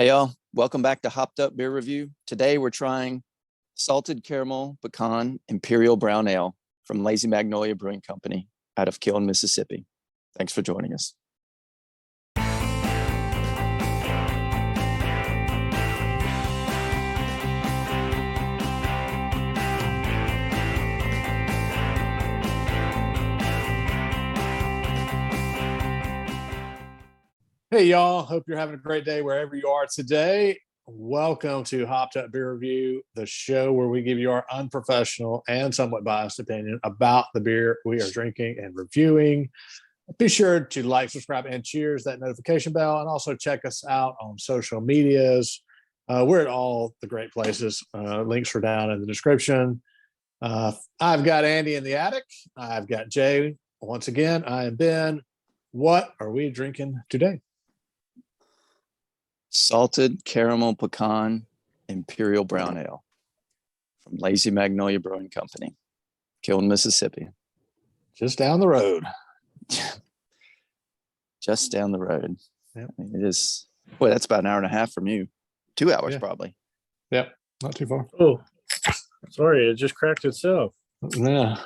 Hey y'all, welcome back to Hopped Up Beer Review. Today we're trying Salted Caramel Pecan Imperial Brown Ale from Lazy Magnolia Brewing Company out of Kiln, Mississippi. Thanks for joining us. Hey, y'all. Hope you're having a great day wherever you are today. Welcome to Hopped Up Beer Review, the show where we give you our unprofessional and somewhat biased opinion about the beer we are drinking and reviewing. Be sure to like, subscribe, and cheers that notification bell. And also check us out on social medias. We're at all the great places. Links are down in the description. I've got Andy in the attic. I've got Jay. Once again, I am Ben. What are we drinking today? Salted Caramel Pecan Imperial Brown Ale from Lazy Magnolia Brewing Company, Kiln, Mississippi. Just down the road. Just down the road. Yep. I mean, it is, boy, that's about an hour and a half from you. 2 hours, probably. Yep, not too far. Oh, sorry, it just cracked itself. Yeah.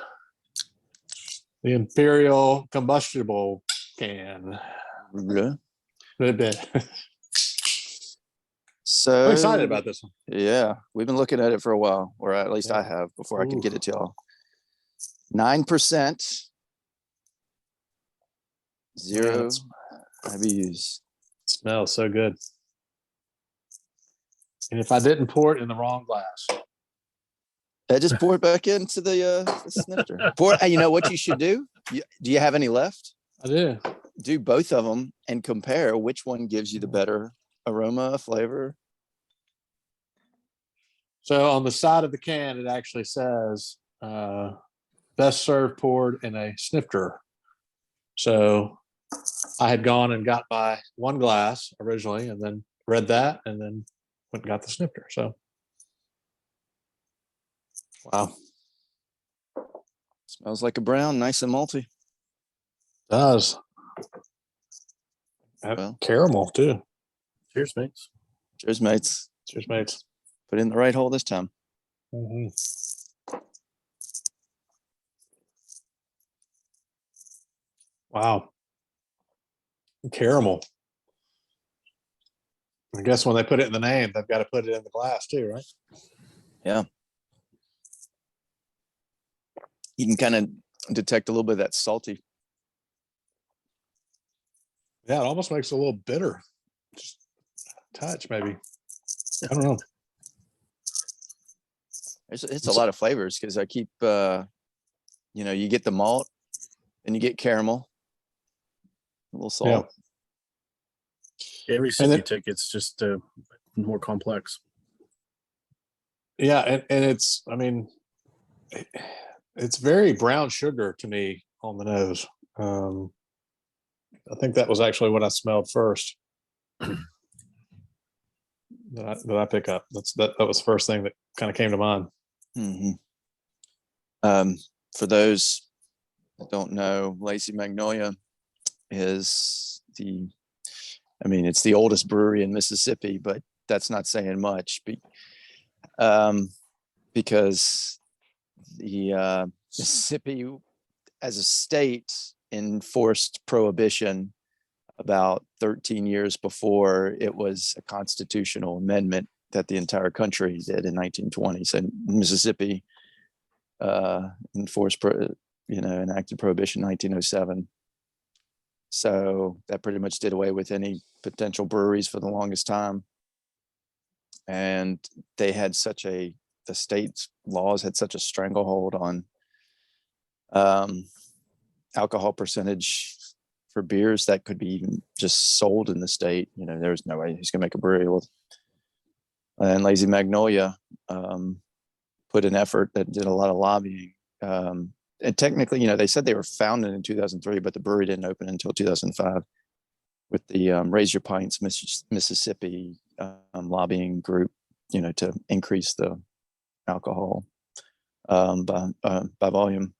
The Imperial combustible can. Yeah. A bit. So I'm excited about this one. Yeah, we've been looking at it for a while, or at least I have, before I could get it to y'all. 9%, 0 IBUs. Smells so good. And if I didn't pour it in the wrong glass, I just pour it back into the snifter. You know what you should do? Do you have any left? I do. Do both of them and compare which one gives you the better aroma, flavor. So on the side of the can, it actually says best served poured in a snifter. So I had gone and got my one glass originally and then read that and then went and got the snifter. So wow. Smells like a brown, nice and malty. Does. Well, caramel too. Cheers, mates. Cheers, mates. Cheers, mates. Put it in the right hole this time. Mm-hmm. Wow. Caramel. I guess when they put it in the name, they've got to put it in the glass too, right? Yeah. You can kind of detect a little bit of that salty. Yeah, it almost makes it a little bitter. Just a touch, maybe. I don't know. It's a lot of flavors because I keep, you get the malt and you get caramel, a little salt. Yeah. Every sip you take, it's just more complex. Yeah, and it's, I mean, it's very brown sugar to me on the nose. I think that was actually what I smelled first. that I pick up. That was the first thing that kind of came to mind. Mm-hmm. For those that don't know, Lazy Magnolia is it's the oldest brewery in Mississippi, but that's not saying much. Because the Mississippi as a state enforced prohibition about 13 years before it was a constitutional amendment that the entire country did in 1920. So Mississippi enacted prohibition in 1907. So that pretty much did away with any potential breweries for the longest time. And they had the state's laws had such a stranglehold on alcohol percentage for beers that could be even just sold in the state. There's no way he's gonna make a brewery. And Lazy Magnolia put an effort that did a lot of lobbying. And technically, they said they were founded in 2003, but the brewery didn't open until 2005 with the Raise Your Pints Mississippi lobbying group, to increase the alcohol by volume.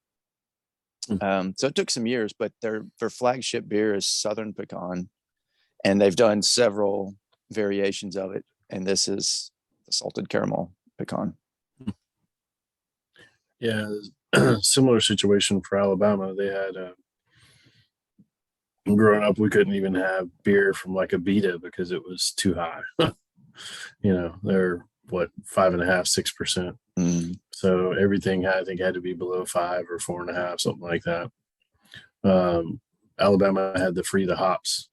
So it took some years, but their flagship beer is Southern Pecan, and they've done several variations of it, and this is the salted caramel pecan. Yeah, similar situation for Alabama. They had growing up, we couldn't even have beer from like a Beta because it was too high. They're what 5.5%, 6%. Mm. So everything I think had to be below 5 or 4.5, something like that. Alabama had the free the hops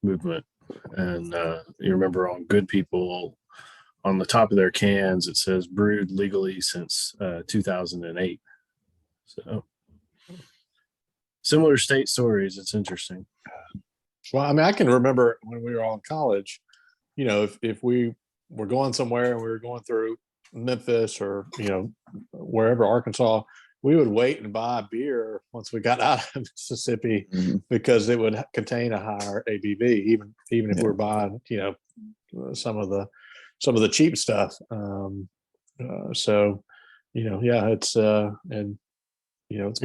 movement, and you remember on Good People on the top of their cans it says brewed legally since 2008. So similar state stories. It's interesting. Well, I mean, I can remember when we were all in college, if we were going somewhere and we were going through Memphis or, wherever, Arkansas, we would wait and buy a beer once we got out of Mississippi because it would contain a higher ABV, even if we were buying, some of the cheap stuff. So, it's it's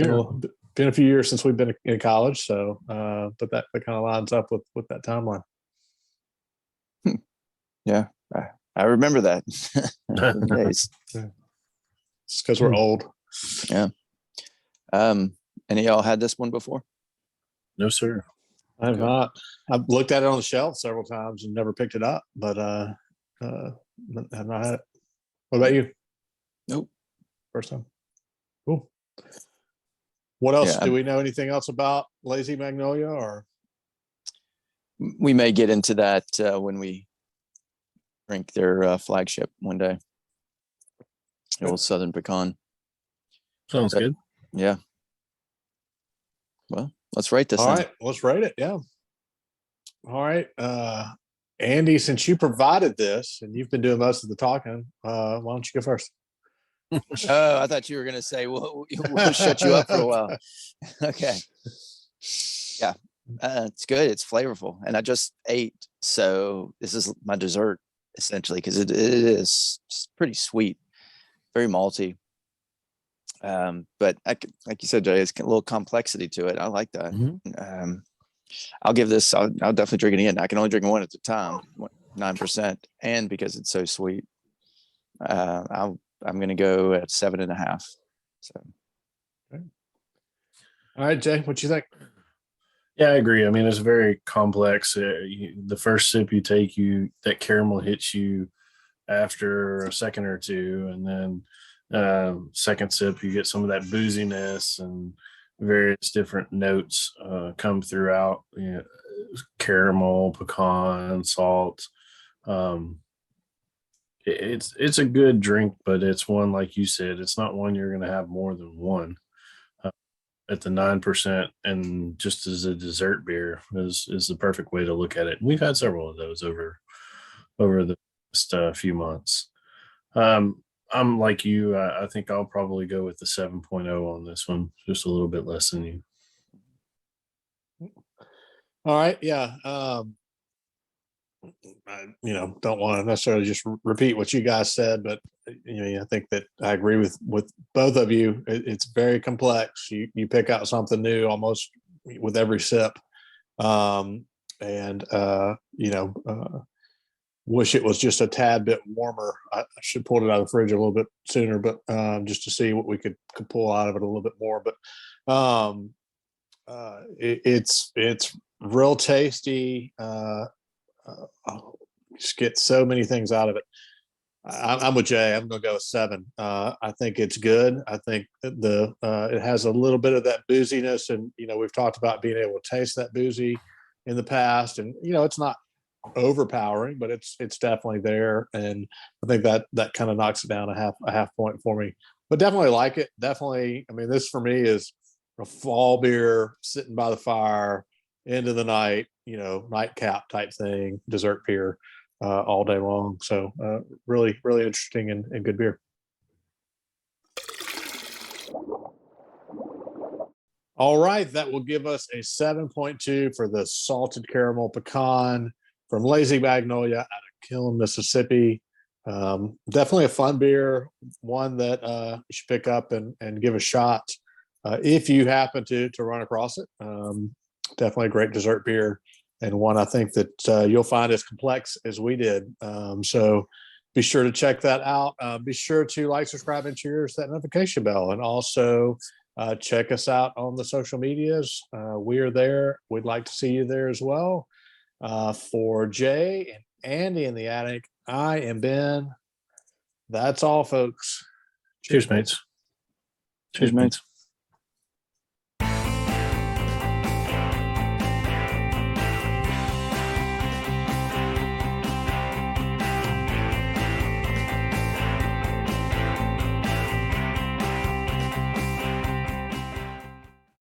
been a few years since we've been in college. So, but that kind of lines up with that timeline. Yeah, I remember that. Days. It's because we're old. Yeah. Any of y'all had this one before? No, sir. I have not. I've looked at it on the shelf several times and never picked it up, but have not had it. What about you? Nope. First time. Cool. What else? Yeah, Do we know anything else about Lazy Magnolia? Or we may get into that when we drink their flagship one day. The old Southern Pecan. Sounds good. Yeah. Well, let's rate this. All right, let's rate it. Yeah. All right. Andy, since you provided this and you've been doing most of the talking, why don't you go first? Oh, I thought you were going to say, we'll shut you up for a while. Okay. Yeah. It's good. It's flavorful. And I just ate. So this is my dessert, essentially, because it is pretty sweet, very malty. But like you said, Jay, it's a little complexity to it. I like that. Mm-hmm. I'll give this, I'll definitely drink it again. I can only drink one at a time, 9%. And because it's so sweet, I'm going to go at 7.5. So. Okay. All right, Jay, what you think? Yeah, I agree. I mean, it's very complex. The first sip you take, that caramel hits you after a second or two, and then second sip you get some of that booziness and various different notes come throughout. Caramel, pecan, salt. It's a good drink, but it's one, like you said, it's not one you're going to have more than one. At the 9%, and just as a dessert beer is the perfect way to look at it. We've had several of those over the past few months. I'm like you. I think I'll probably go with the 7.0 on this one, just a little bit less than you. All right. Yeah. I, don't want to necessarily just repeat what you guys said, but I think that I agree with both of you. It's very complex. You pick out something new almost with every sip, and wish it was just a tad bit warmer. I should pull it out of the fridge a little bit sooner, but just to see what we could pull out of it a little bit more. But it's real tasty. Just get so many things out of it. I'm with Jay. I'm going to go with 7. I think it's good. I think it has a little bit of that booziness, and we've talked about being able to taste that boozy in the past, and it's not overpowering, but it's definitely there, and I think that kind of knocks it down a half point for me. But definitely like it. Definitely. I mean, this for me is a fall beer, sitting by the fire, into the night, nightcap type thing, dessert beer all day long. So really, really interesting and good beer. All right, that will give us a 7.2 for the salted caramel pecan from Lazy Magnolia out of Kiln, Mississippi. Definitely a fun beer, one that you should pick up and give a shot if you happen to run across it. Definitely a great dessert beer. and one I think that you'll find as complex as we did. So be sure to check that out. Be sure to like, subscribe, and cheers that notification bell. And also check us out on the social medias. We are there. We'd like to see you there as well. For Jay and Andy in the attic, I am Ben. That's all, folks. Cheers, mates. Cheers, mates.